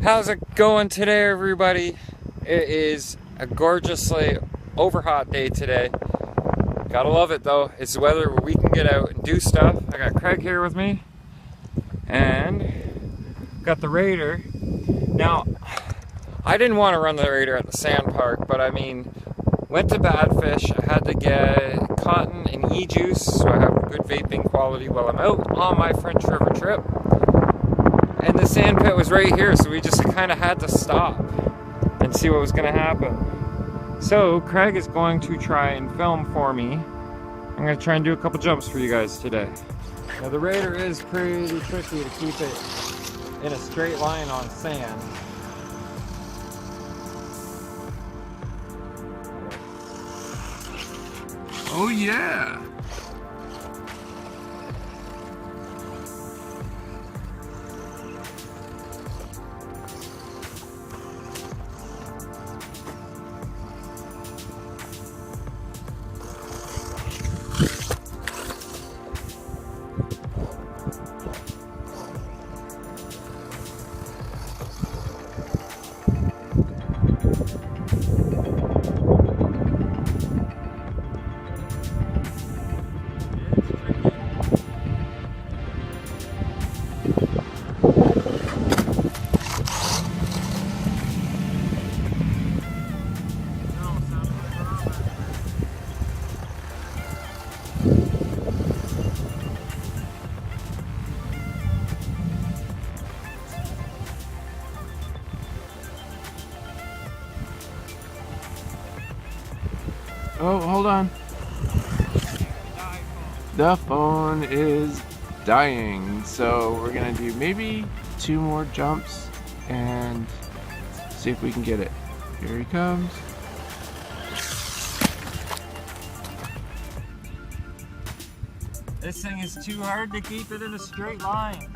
How's it going today, everybody? It is a gorgeously over-hot day today. Gotta love it though. It's the weather where we can get out and do stuff. I got Craig here with me, and got the Raider. Now, I didn't want to run the Raider at the sand park, but I mean, went to Badfish. I had to get cotton and e-juice so I have good vaping quality while I'm out on my French River trip. And the sand pit was right here, so we just kind of had to stop and see what was going to happen. So Craig is going to try and film for me. I'm going to try and do a couple jumps for you guys today. Now the Raider is pretty tricky to keep it in a straight line on sand. Oh yeah! Oh, hold on. The phone is dying. So we're gonna do maybe 2 more jumps and see if we can get it. Here he comes. This thing is too hard to keep it in a straight line.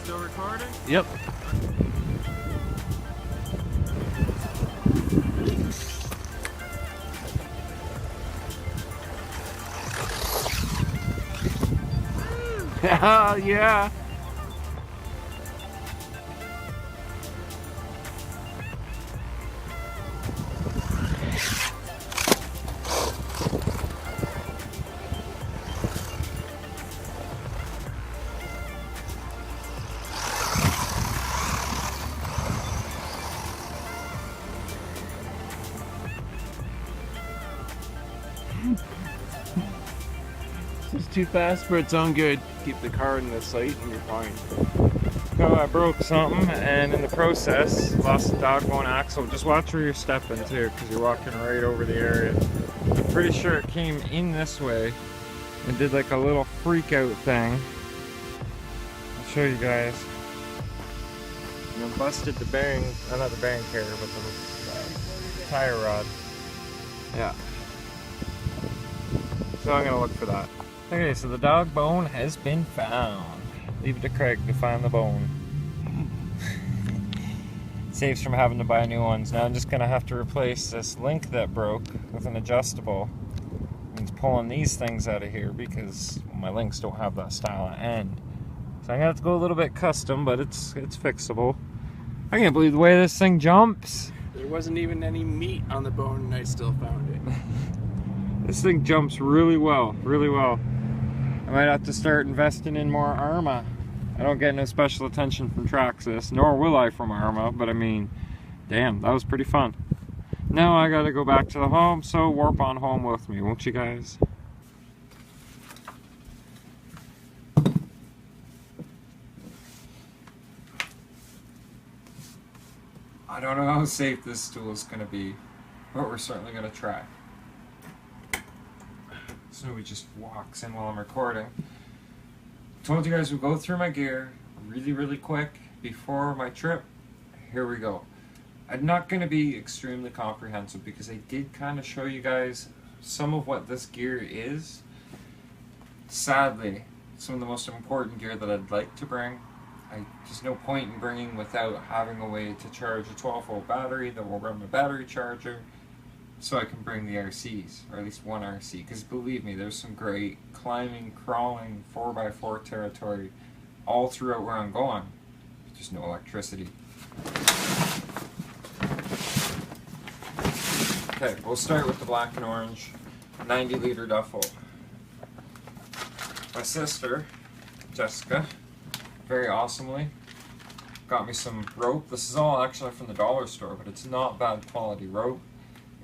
Still recording? Yep. Yeah. This is too fast for its own good. Keep the car in the sight and you're fine. So I broke something, and in the process, lost the doggone axle. Just watch where you're stepping too, because you're walking right over the area. I'm pretty sure it came in this way and did like a little freak out thing. I'll show you guys. You know, busted the bearing, not the bearing carrier, but the tire rod. Yeah. So I'm gonna look for that. Okay, so the dog bone has been found. Leave it to Craig to find the bone. Saves from having to buy new ones. Now I'm just gonna have to replace this link that broke with an adjustable. Means pulling these things out of here because my links don't have that style end. So I'm gonna have to go a little bit custom, but it's fixable. I can't believe the way this thing jumps. There wasn't even any meat on the bone and I still found it. This thing jumps really well, really well. I might have to start investing in more Arma. I don't get no special attention from Traxxas, nor will I from Arma, but I mean, damn, that was pretty fun. Now I gotta go back to the home, so warp on home with me, won't you guys? I don't know how safe this tool is going to be, but we're certainly going to try. Snowy just walks in while I'm recording. Told you guys we'd go through my gear really quick before my trip. Here we go. I'm not going to be extremely comprehensive because I did kind of show you guys some of what this gear is. Sadly, some of the most important gear that I'd like to bring, there's no point in bringing without having a way to charge a 12-volt battery that will run my battery charger, so I can bring the RCs, or at least one RC, because believe me, there's some great climbing, crawling, 4x4 territory all throughout where I'm going. There's no electricity. Okay, we'll start with the black and orange 90-liter duffel. My sister, Jessica, very awesomely got me some rope. This is all actually from the dollar store, but it's not bad quality rope.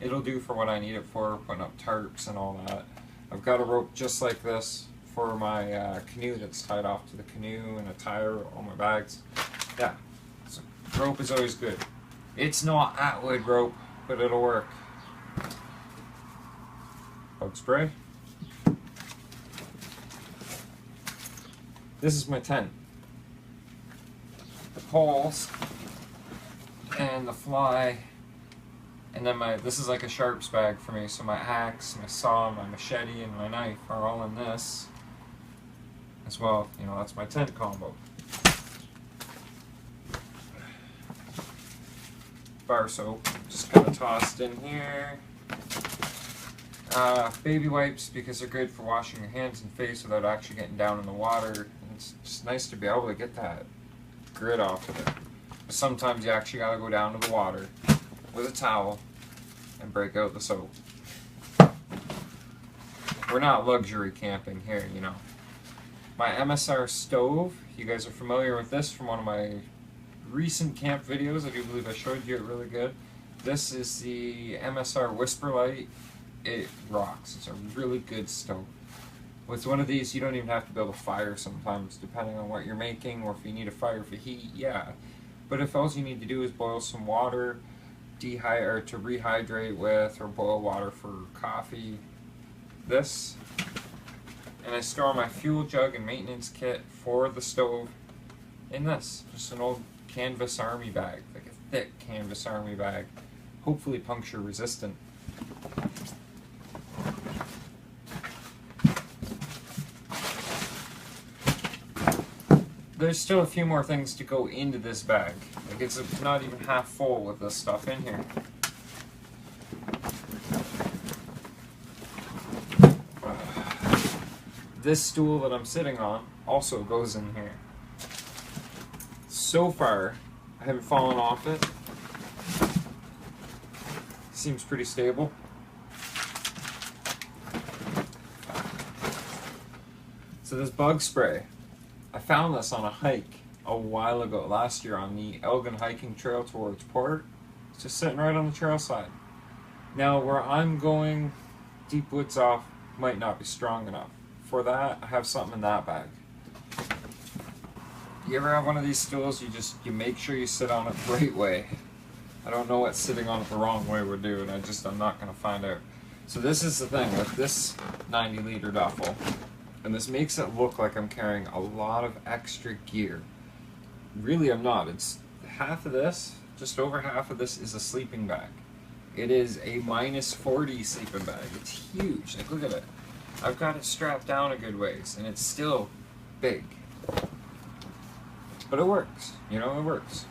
It'll do for what I need it for, putting up tarps and all that. I've got a rope just like this for my canoe that's tied off to the canoe, and a tire, all my bags. Yeah, so rope is always good. It's not Atwood rope, but it'll work. Bug spray. This is my tent. The poles and the fly, and then this is like a sharps bag for me, so my axe, my saw, my machete, and my knife are all in this as well. You know, that's my tent combo. Bar soap, just kind of tossed in here. Baby wipes, because they're good for washing your hands and face without actually getting down in the water. And it's just nice to be able to get that grit off of it. But sometimes you actually gotta go down to the water with a towel and break out the soap. We're not luxury camping here, you know. My MSR stove, you guys are familiar with this from one of my recent camp videos. I do believe I showed you it really good. This is the MSR Whisper Light. It rocks. It's a really good stove. With one of these, you don't even have to build a fire sometimes, depending on what you're making, or if you need a fire for heat, yeah. But if all you need to do is boil some water, to rehydrate with, or boil water for coffee, this. And I store my fuel jug and maintenance kit for the stove in this. Just an old canvas army bag, like a thick canvas army bag, hopefully puncture resistant. There's still a few more things to go into this bag. Like, it's not even half full with this stuff in here. This stool that I'm sitting on also goes in here. So far, I haven't fallen off it. Seems pretty stable. So this bug spray, I found this on a hike a while ago, last year, on the Elgin hiking trail towards Port. It's just sitting right on the trail side. Now, where I'm going, deep woods off, might not be strong enough. For that, I have something in that bag. You ever have one of these stools, you make sure you sit on it the right way. I don't know what sitting on it the wrong way would do, and I'm not going to find out. So this is the thing with this 90-liter duffel. And this makes it look like I'm carrying a lot of extra gear. Really, I'm not. It's half of this, just over half of this is a sleeping bag. It is a -40 sleeping bag. It's huge. Like, look at it. I've got it strapped down a good ways, and it's still big. But it works. You know, it works.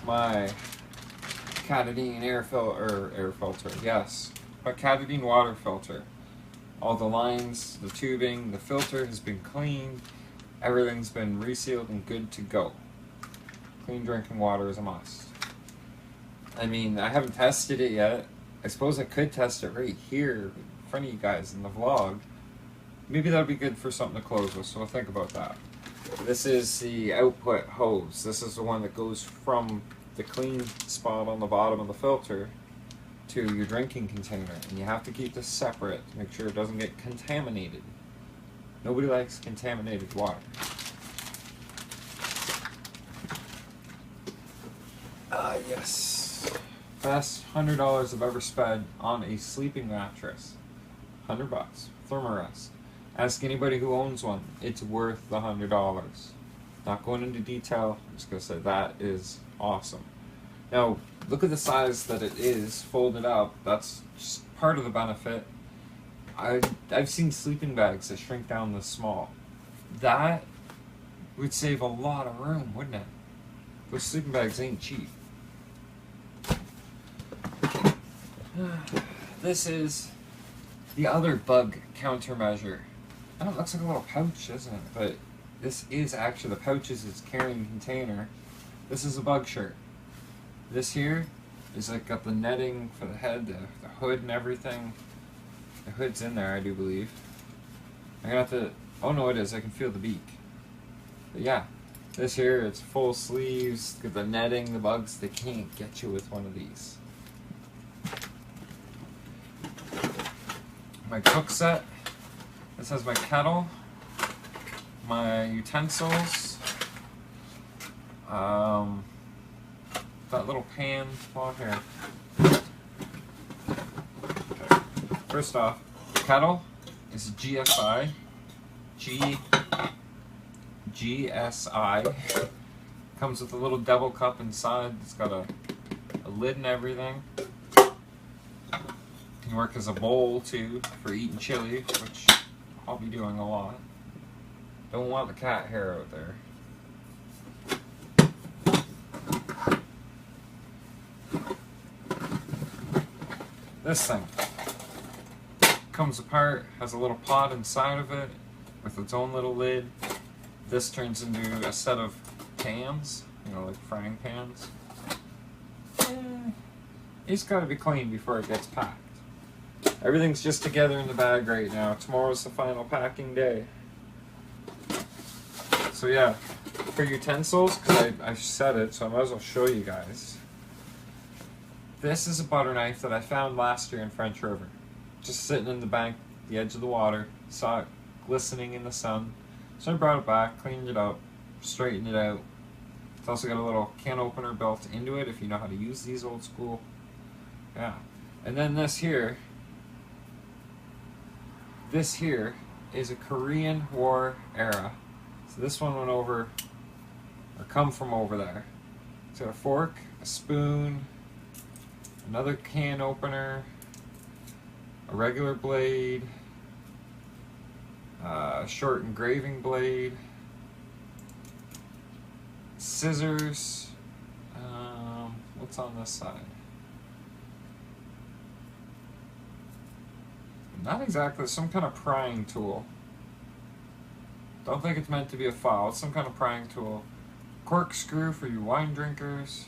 My Catadine air filter, yes. My Catadine water filter. All the lines, the tubing, the filter has been cleaned. Everything's been resealed and good to go. Clean drinking water is a must. I mean, I haven't tested it yet. I suppose I could test it right here in front of you guys in the vlog. Maybe that would be good for something to close with, so we'll think about that. This is the output hose. This is the one that goes from the clean spot on the bottom of the filter to your drinking container, and you have to keep this separate to make sure it doesn't get contaminated. Nobody likes contaminated water. Yes. Best $100 I've ever spent on a sleeping mattress. $100. Thermarest. Ask anybody who owns one. It's worth the $100. Not going into detail. I'm just gonna say that is awesome. Now, look at the size that it is folded up. That's just part of the benefit. I've seen sleeping bags that shrink down this small. That would save a lot of room, wouldn't it? Those sleeping bags ain't cheap. This is the other bug countermeasure. Oh, it looks like a little pouch, isn't it? But this is actually, the pouch is its carrying container. This is a bug shirt. This here is like got the netting for the head, the hood and everything. The hood's in there, I do believe. I'm gonna have to, oh no it is, I can feel the beak. But yeah, this here, it's full sleeves, got the netting, the bugs, they can't get you with one of these. My cook set. This has my kettle, my utensils, that little pan on here. Okay. First off, the kettle is GSI. GSI. Comes with a little devil cup inside. It's got a lid and everything. Can work as a bowl too for eating chili, which I'll be doing a lot. Don't want the cat hair out there. This thing comes apart, has a little pot inside of it with its own little lid. This turns into a set of pans, you know, like frying pans. It's got to be cleaned before it gets packed. Everything's just together in the bag right now. Tomorrow's the final packing day. So yeah, for utensils, because I said it, so I might as well show you guys. This is a butter knife that I found last year in French River. Just sitting in the bank, the edge of the water. Saw it glistening in the sun. So I brought it back, cleaned it up, straightened it out. It's also got a little can opener built into it if you know how to use these old school. Yeah. And then this here is a Korean War era. So this one went over, or come from over there. It's got a fork, a spoon, another can opener, a regular blade, a short engraving blade, scissors, what's on this side? Not exactly, some kind of prying tool. Don't think it's meant to be a file, it's some kind of prying tool. Corkscrew for you wine drinkers.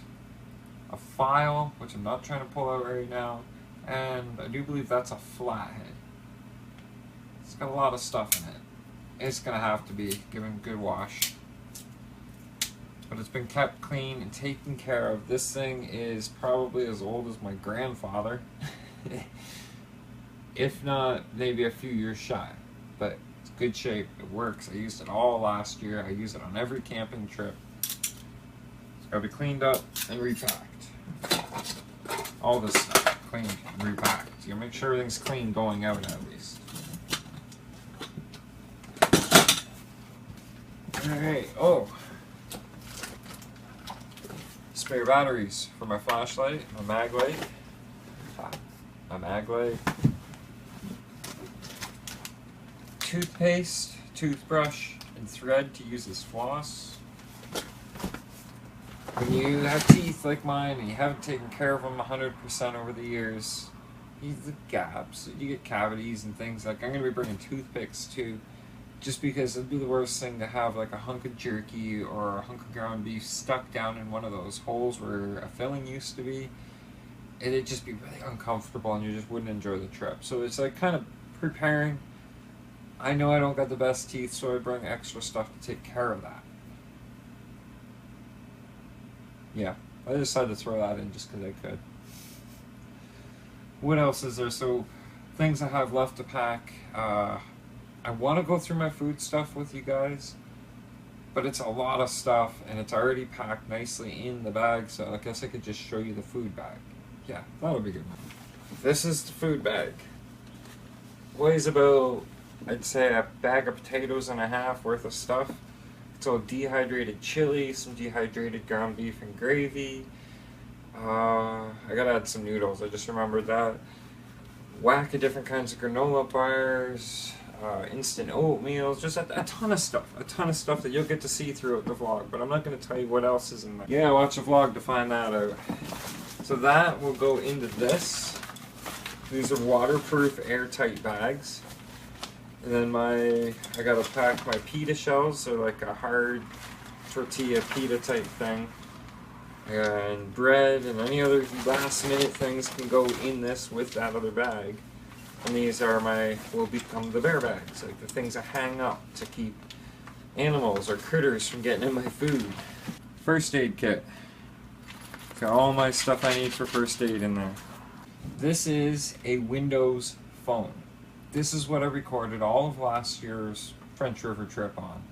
A file, which I'm not trying to pull out right now. And I do believe that's a flathead. It's got a lot of stuff in it. It's gonna have to be given a good wash. But it's been kept clean and taken care of. This thing is probably as old as my grandfather. If not, maybe a few years shy. But it's good shape, it works. I used it all last year. I use it on every camping trip. It's gotta be cleaned up and repacked. All this stuff, cleaned and repacked. You gotta make sure everything's clean going out at least. Alright, oh. Spare batteries for my flashlight, my mag light. My mag light. Toothpaste, toothbrush, and thread to use as floss. When you have teeth like mine and you haven't taken care of them 100% over the years, you get gaps, you get cavities and things. Like, I'm going to be bringing toothpicks too, just because it'd be the worst thing to have like a hunk of jerky or a hunk of ground beef stuck down in one of those holes where a filling used to be. It'd just be really uncomfortable and you just wouldn't enjoy the trip. So it's like kind of preparing. I know I don't got the best teeth, so I bring extra stuff to take care of that. Yeah, I decided to throw that in just because I could. What else is there? So, things I have left to pack. I want to go through my food stuff with you guys. but it's a lot of stuff, and it's already packed nicely in the bag, so I guess I could just show you the food bag. Yeah, that'll be good. This is the food bag. Weighs about, I'd say, a bag of potatoes and a half worth of stuff. It's all dehydrated chili, some dehydrated ground beef and gravy. I gotta add some noodles, I just remembered that. Whack of different kinds of granola bars, instant oatmeal, just a ton of stuff that you'll get to see throughout the vlog, but I'm not going to tell you what else is in there. Yeah, watch the vlog to find that out. So that will go into this. These are waterproof, airtight bags. And then I gotta pack my pita shells, so like a hard tortilla pita type thing. And bread and any other last minute things can go in this with that other bag. And these are will become the bear bags, like the things I hang up to keep animals or critters from getting in my food. First aid kit. Got all my stuff I need for first aid in there. This is a Windows phone. This is what I recorded all of last year's French River trip on.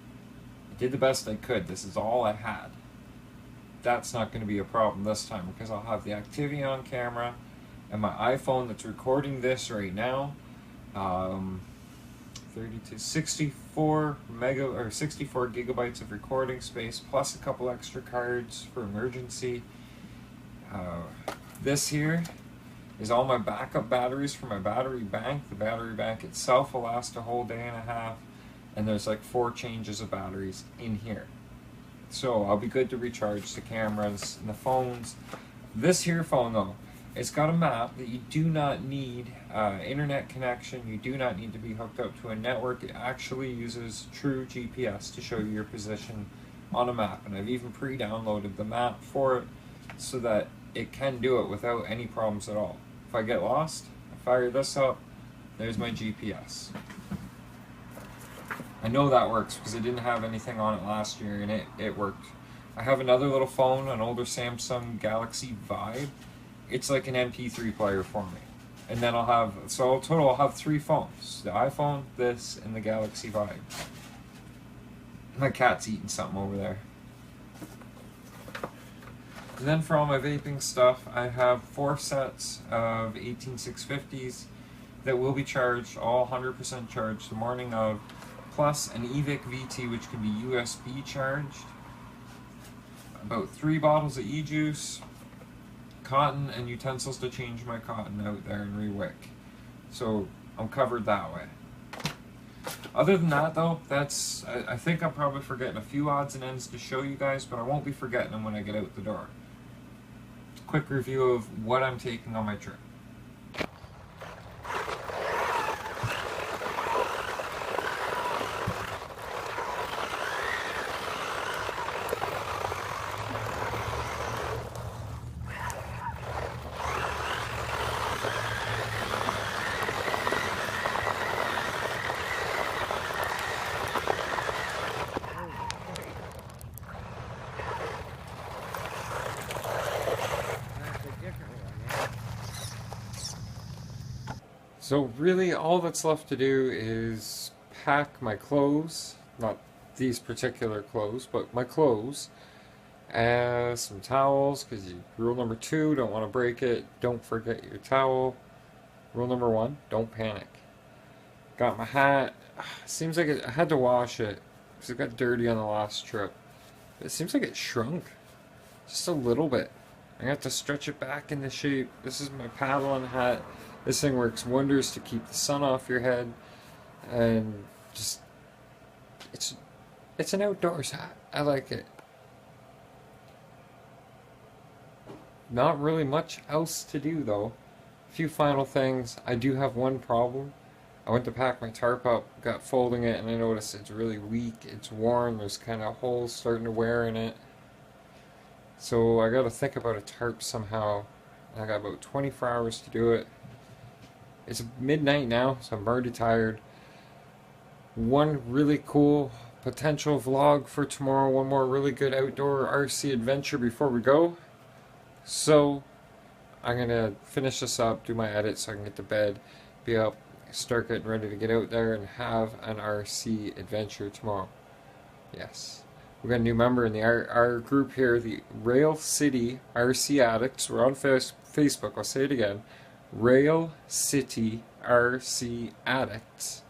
I did the best I could. This is all I had. That's not going to be a problem this time because I'll have the activity on camera and my iPhone that's recording this right now. 64 gigabytes of recording space plus a couple extra cards for emergency. This here is all my backup batteries for my battery bank. The battery bank itself will last a whole day and a half, and there's like 4 changes of batteries in here. So I'll be good to recharge the cameras and the phones. This here phone though, it's got a map that you do not need internet connection, you do not need to be hooked up to a network. It actually uses true GPS to show you your position on a map, and I've even pre-downloaded the map for it so that it can do it without any problems at all. If I get lost, I fire this up, there's my GPS. I know that works because I didn't have anything on it last year and it worked. I have another little phone, an older Samsung Galaxy Vibe. It's like an MP3 player for me. And then I'll have 3 phones. The iPhone, this, and the Galaxy Vibe. My cat's eating something over there. And then for all my vaping stuff, I have 4 sets of 18650s that will be charged, all 100% charged the morning of, plus an eVic VT which can be USB charged, about 3 bottles of e-juice, cotton, and utensils to change my cotton out there and re-wick. So I'm covered that way. Other than that though, I think I'm probably forgetting a few odds and ends to show you guys, but I won't be forgetting them when I get out the door. Quick review of what I'm taking on my trip. So really all that's left to do is pack my clothes, not these particular clothes, but my clothes, some towels, because rule number 2, don't want to break it, don't forget your towel. Rule number 1, don't panic. Got my hat. Seems like I had to wash it because it got dirty on the last trip. It seems like it shrunk just a little bit. I have to stretch it back into shape. This is my paddling hat. This thing works wonders to keep the sun off your head, and just it's an outdoors hat. I like it. Not really much else to do though. A few final things. I do have one problem. I went to pack my tarp up, got folding it, and I noticed it's really weak. It's worn. There's kind of holes starting to wear in it. So I got to think about a tarp somehow. I got about 24 hours to do it. It's midnight now, so I'm already tired. One really cool potential vlog for tomorrow. One more really good outdoor RC adventure before we go. So I'm going to finish this up, do my edit so I can get to bed, be up, start getting ready to get out there and have an RC adventure tomorrow. Yes. We got a new member in our group here, the Rail City RC Addicts. We're on Facebook. I'll say it again. Rail City RC Addicts.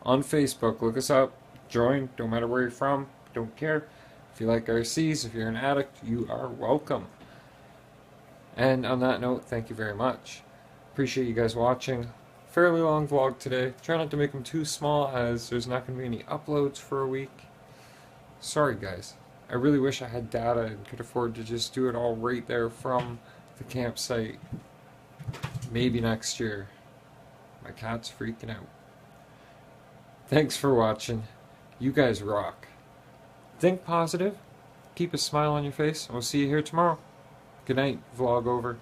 On Facebook. Look us up. Join. Don't matter where you're from. Don't care. If you like RCs, if you're an addict, you are welcome. And on that note, thank you very much. Appreciate you guys watching. Fairly long vlog today. Try not to make them too small, as there's not going to be any uploads for a week. Sorry guys. I really wish I had data and could afford to just do it all right there from the campsite. Maybe next year. My cat's freaking out. Thanks for watching. You guys rock. Think positive. Keep a smile on your face. And we'll see you here tomorrow. Good night. Vlog over.